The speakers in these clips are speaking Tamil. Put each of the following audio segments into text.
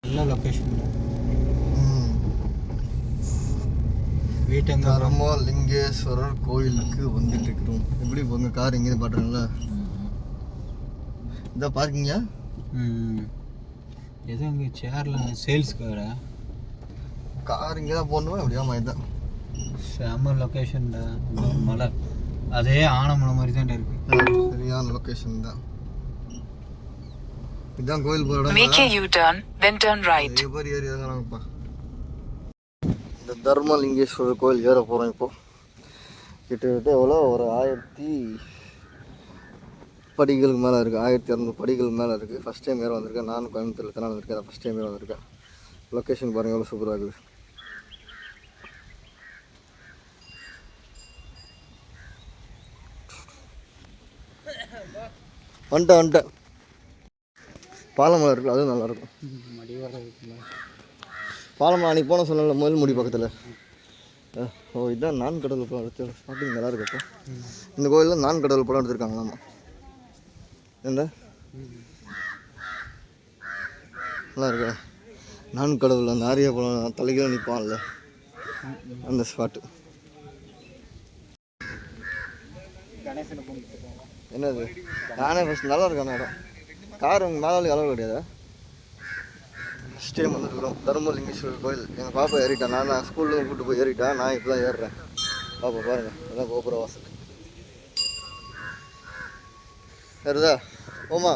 நல்ல லொக்கேஷன். தர்மலிங்கேஸ்வரர் கோயிலுக்கு வந்துட்டு இருக்கிறோம். எப்படி உங்கள் கார் எங்கேயும் பாட்டுறீங்களா? இதான் பார்க்கிங்க. எதோ இங்கே சேர்லாம் சேல்ஸ் கார் இங்கே தான் போடணுமா? எப்படியா மாதிரி தான். செம்ம லொக்கேஷன் தான். மலை அதே ஆனமலை மாதிரி தான் இருக்கு. சரியான லொக்கேஷன் தான். இதுதான் கோயில் போகிற Make a U-turn, then turn right. பேர் ஏறி இறங்குறாங்கப்பா. இந்த தர்மலிங்கேஸ்வரர் கோயில் ஏற போகிறோம். இப்போது கிட்டத்தட்ட எவ்வளோ ஒரு 1000 படிகளுக்கு மேலே இருக்குது. 1200 படிகள் மேலே இருக்குது. ஃபஸ்ட் டைம் ஏற வந்திருக்கேன். நானும் கோயம்புத்தூரில் தான் வந்திருக்கேன். ஃபஸ்ட் டைம் ஏற வந்திருக்கேன். லொக்கேஷன் பாருங்கள் எவ்வளோ சூப்பராக இருக்குது. வந்துட்டேன். பாலமலை இருக்குல்ல, அதுவும் நல்லாயிருக்கும். பாலமலை அன்றைக்கி போன சொன்னல முதல் முடி பக்கத்தில். ஓ இதுதான் நான் கடல் படம் எடுத்து ஸ்டார்டிங் நல்லா இருக்கப்போ. இந்த கோயிலில் நான் கடல் படம் எடுத்துருக்காங்களாம்மா. என்ன நல்லா இருக்கா? நான் கடவுள் அந்த ஆரிய படம் தலைகீழ நிற்பான்ல அந்த ஸ்பாட்டு. என்னது நானே ஃபஸ்ட் நல்லா இருக்கேன் இடம். கார் மேலே அளவு கிடையாது. ஃபஸ்ட் டைம் வந்துருக்குறோம் தர்மலிங்கேஸ்வரர் கோயில். எங்கள் பாப்பா ஏறிட்டேன். நான் ஸ்கூலில் கூப்பிட்டு போய் ஏறிட்டேன். நான் இப்போ தான் ஏறுறேன். பாப்பா பாருங்கள், அதான் கோபுர வாசல். ஏறுதா ஓமா?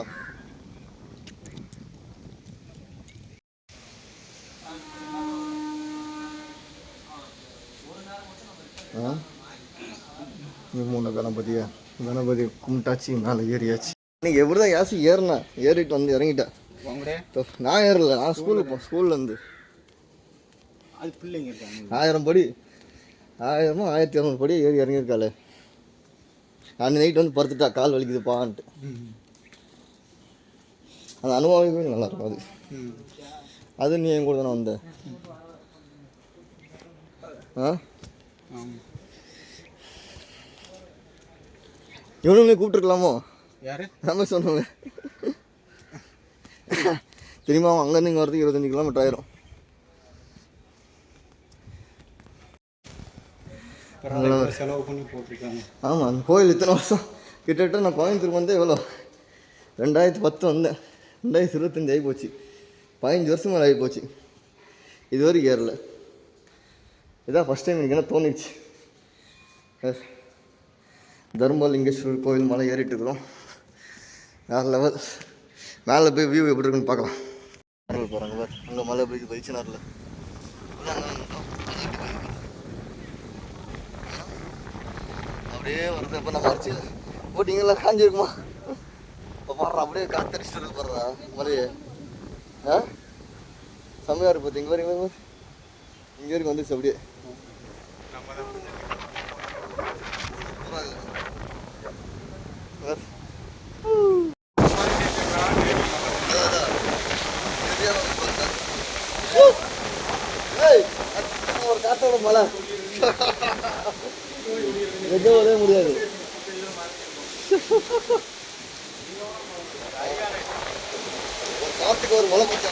மூணு கணபதி கும்பிட்டாச்சு, மேலே ஏறியாச்சு. இன்னைக்கு எப்படி தான் யாசி ஏறினேன். ஏறிட்டு வந்து இறங்கிட்டேன். நான் ஏறல, நான் ஸ்கூல்லேருந்து அது பிள்ளைங்க 1000 படி 1200 படி ஏறி இறங்கியிருக்காளே. அன்னைக்கு நைட் வந்து படுத்துட்டா, கால் வலிக்குதுப்பான்ட்டு. அந்த அனுபவமே நல்லாயிருக்கும். அது நீ என் கூட தானே வந்த. இவனுங்களே கூப்பிட்டுருக்கலாமோ? யாரு நம்ம சொன்னோங்க தெரியுமா? அங்கேருந்து இங்கே வரதுக்கு 25 கிலோமீட்டர் ஆயிரும். செலவு பண்ணி போட்டிருக்காங்க. ஆமாம், அந்த கோயில் இத்தனை வருஷம் கிட்டத்தட்ட நான் கோயம்புத்தூருக்கு வந்து எவ்வளோ 2010 வந்தேன். 2025 ஆகி போச்சு. 15 வருஷம் மேலே ஆகி போச்சு. இது வரைக்கும் ஏறல. இதான் ஃபஸ்ட் டைம் எனக்கு என்ன தோணிடுச்சு. தர்மலிங்கேஸ்வரர் கோயில் மலை ஏறிட்டு இருக்கிறோம். வேறு லெவல். மேலே போய் வியூ எப்படி இருக்குன்னு பார்க்கலாம். போகிறாங்க பார், அங்கே மலை போய் போயிடுச்சு. நேரில் அப்படியே வருது. அப்போ நம்ம அடிச்சு போட்டிங்கெல்லாம் காஞ்சிருக்குமா? இப்போ பாடுறா, அப்படியே காத்தடிச்சுட்டு பாடுறா மலையே. செம்மையாக இருக்கு. பார்த்து இங்கே வரைக்கும் இங்கே வரைக்கும் வந்துச்சு. அப்படியே ஒரு காத்தோட மலை எதுவும் முடியாது. காத்துக்கு ஒரு மலை போச்சா?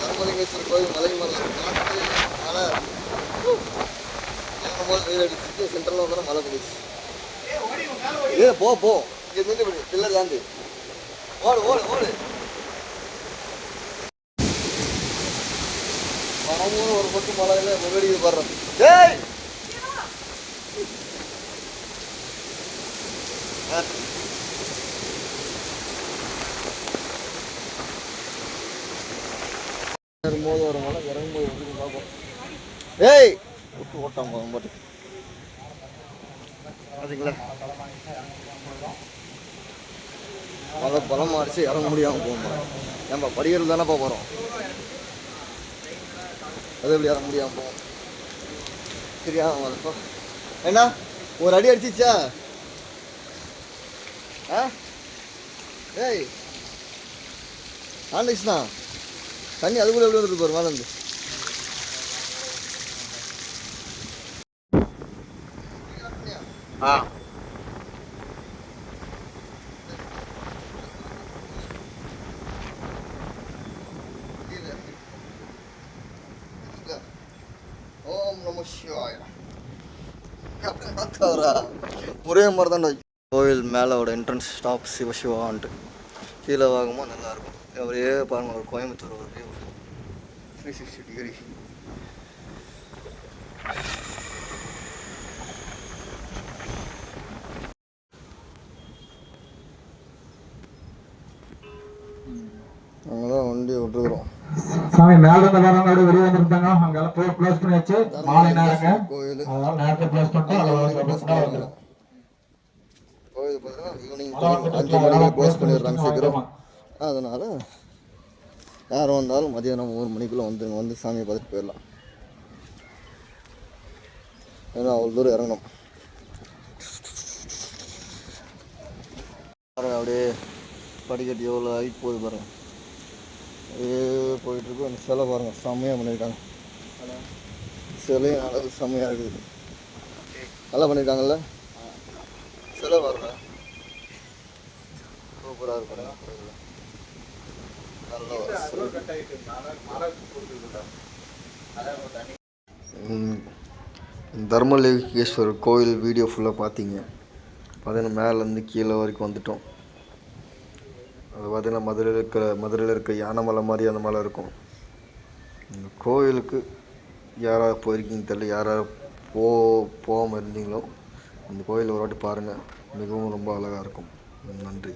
தர்மலிங்கேஸ்வரர் கோயில் மலை மலை காற்று மலை வெயில் அடிச்சுட்டு சென்ட்ரலில் வந்து மழை போயிடுச்சு. போ இங்கே நின்று பில்லர் தாண்டி ஓடு. பணமும் ஒரு பக்கம் மழையில் வெடிக்க பாடுறோம். டேய் ஏறும்போது ஒரு மழை, இறங்கும்போது எப்படி பார்ப்போம். ஏய் விட்டு ஓட்டாங்க போட்டு அதுங்களா மழை பழமாக அடிச்சு இறங்க முடியாமல் போகும். ஏன்பா படிக்கிறது தானேப்பா போகிறோம். அது எப்படி இறங்க முடியாமல் போகும்? சரியா மழைப்பா ஏண்ணா ஒரு அடி அடிச்சிச்சா? ஏய் ஆண்டிச்சுண்ணா தண்ணி அதுக்குள்ளே எப்படி வந்துட்டு போகிற மேலே இருந்து ஆ ஓம் நம சிவாய. ஒரே மாதிரி தான் கோயில் மேலோட என்ட்ரன்ஸ் ஸ்டாப் சிவசிவான்ட்டு. கீழே வாங்கும்போது நல்லாயிருக்கும். அப்படியே பாருங்கள், ஒரு கோயம்புத்தூர் ஒரு 360 டிகிரி. அங்கே தான் வண்டி விட்டுருக்குறோம். சாமி மேல இருந்து வரவங்க அப்படியே வெளியே வந்துருந்தாங்க. அங்கெல்லாம் போய் க்ளோஸ் பண்ணி வச்சு மாலை நேரங்க. கோயில் அதனால நேரத்தை க்ளோஸ் பண்ணிட்டு அதில் வந்துடும். கோயில் பார்த்தீங்கன்னா ஈவினிங் 5 மணிக்கு க்ளோஸ் பண்ணிடுறாங்க சீக்கிரம். அதனால் யார் வந்தாலும் மதியானம் 3 மணிக்குள்ளே வந்துடுங்க. வந்து சாமியை பார்த்துட்டு போயிடலாம். ஏன்னா அவ்வளோ தூரம் இறங்கணும். அப்படியே படிக்கட்டு எவ்வளோ ஹைட் போகுது பாருங்கள். அப்படியே போயிட்டுருக்கு. அந்த சிலை பாருங்கள், செம்மையாக பண்ணியிருக்காங்க. சிலையும் அளவு செம்மையாக இருக்குது. நல்லா பண்ணியிருக்காங்கல்ல சிலை பாருங்க, சூப்பராக இருப்பாங்க. தர்மலிங்கேஸ்வரர் கோயில் வீடியோ ஃபுல்லாக பார்த்தீங்க. பார்த்தீங்கன்னா மேலேருந்து கீழே வரைக்கும் வந்துட்டோம். அது பார்த்திங்கன்னா மதுரையில் இருக்க யானைமலை மாதிரி அந்த மலை இருக்கும். இந்த கோயிலுக்கு யாராவது போயிருக்கீங்க தெரியல, யாராவது போகாமல் இருந்தீங்களோ அந்த கோயில் ஒரு வாட்டி பாருங்கள். மிகவும் ரொம்ப அழகாக இருக்கும். நன்றி.